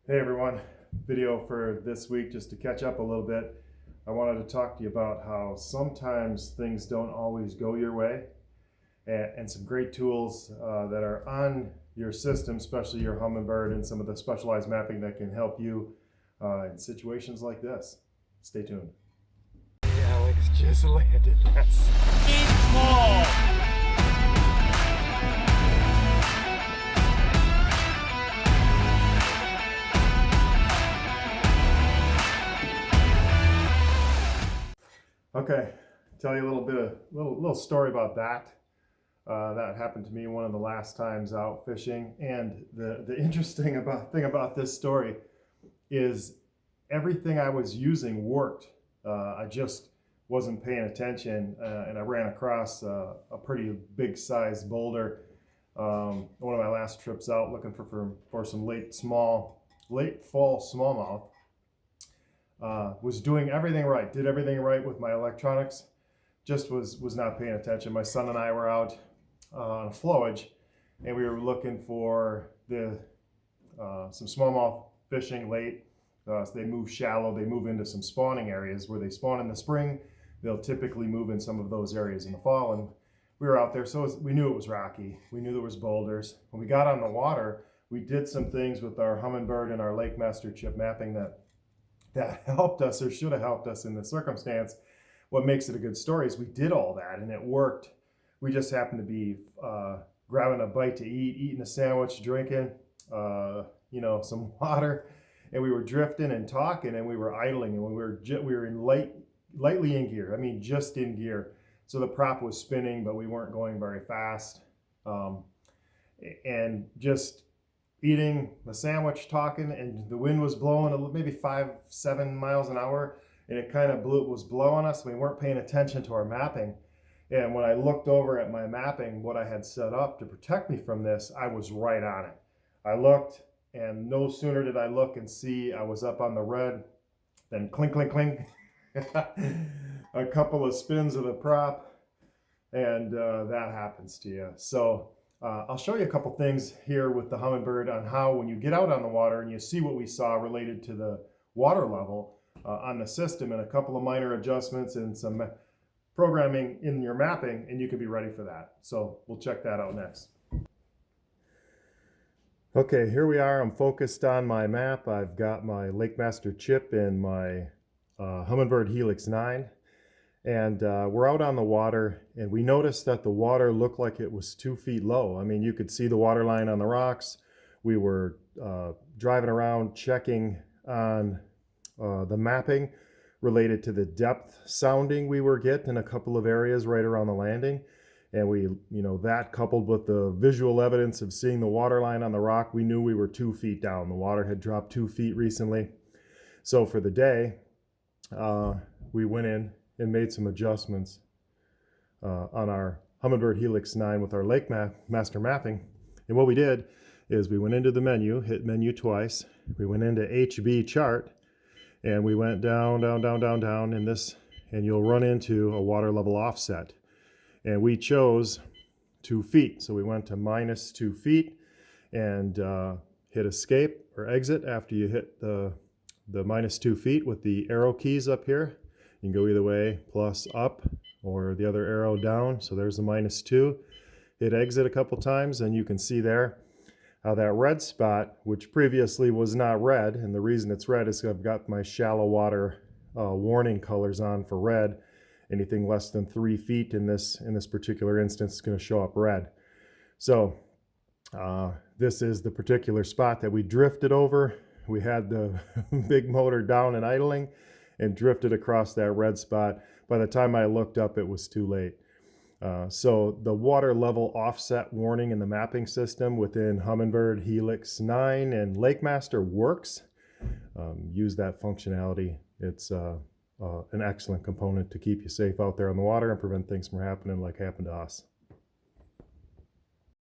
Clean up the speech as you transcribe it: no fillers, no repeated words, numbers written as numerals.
Hey everyone, video for this week just to catch up a little bit. I wanted to talk to you about how sometimes things don't always go your way and some great tools that are on your system, especially your Humminbird and some of the specialized mapping that can help you in situations like this. Stay tuned. Hey, Alex just landed. That's small. Okay, tell you a little story about that. That happened to me one of the last times out fishing, and the interesting thing about this story is everything I was using worked. I just wasn't paying attention, and I ran across a pretty big sized boulder. One of my last trips out looking for some late fall smallmouth. Was doing everything right, did everything right with my electronics, just was not paying attention. My son and I were out on a flowage, and we were looking for some smallmouth fishing late. So they move shallow, they move into some spawning areas where they spawn in the spring. They'll typically move in some of those areas in the fall, and we were out there, so we knew it was rocky. We knew there was boulders. When we got on the water, we did some things with our Humminbird and our Lake Master chip mapping that helped us, or should have helped us in this circumstance. What makes it a good story is we did all that and it worked. We just happened to be grabbing a bite to eat, eating a sandwich, drinking some water, and we were drifting and talking, and we were idling, and we were in lightly in gear. I mean, just in gear. So the prop was spinning, but we weren't going very fast, and just eating the sandwich, talking, and the wind was blowing maybe 5-7 miles an hour, and it kind of was blowing us. We weren't paying attention to our mapping, and when I looked over at my mapping, what I had set up to protect me from this, I was right on it. I looked, and no sooner did I look and see I was up on the red, then clink, clink, clink, a couple of spins of the prop, and that happens to you. So I'll show you a couple things here with the Humminbird on how, when you get out on the water and you see what we saw related to the water level on the system, and a couple of minor adjustments and some programming in your mapping, and you can be ready for that. So we'll check that out next. Okay, here we are. I'm focused on my map. I've got my Lake Master chip and my Humminbird Helix 9. And we're out on the water, and we noticed that the water looked like it was 2 feet low. I mean, you could see the water line on the rocks. We were driving around checking on the mapping related to the depth sounding we were getting in a couple of areas right around the landing. And we, that coupled with the visual evidence of seeing the water line on the rock, we knew we were 2 feet down. The water had dropped 2 feet recently. So for the day, we went in and made some adjustments on our Humminbird Helix 9 with our Lake Master mapping. And what we did is we went into the menu, hit menu twice. We went into HB chart, and we went down in this, and you'll run into a water level offset. And we chose 2 feet. So we went to -2 feet and hit escape or exit after you hit the -2 feet with the arrow keys up here. You can go either way, plus up or the other arrow down. So there's the -2. Hit exit a couple times, and you can see there how that red spot, which previously was not red, and the reason it's red is I've got my shallow water warning colors on for red. Anything less than 3 feet in this particular instance is going to show up red. So this is the particular spot that we drifted over. We had the big motor down and idling, and drifted across that red spot. By the time I looked up, it was too late. So the water level offset warning in the mapping system within Humminbird Helix 9 and Lake Master works. Use that functionality. It's an excellent component to keep you safe out there on the water and prevent things from happening like happened to us.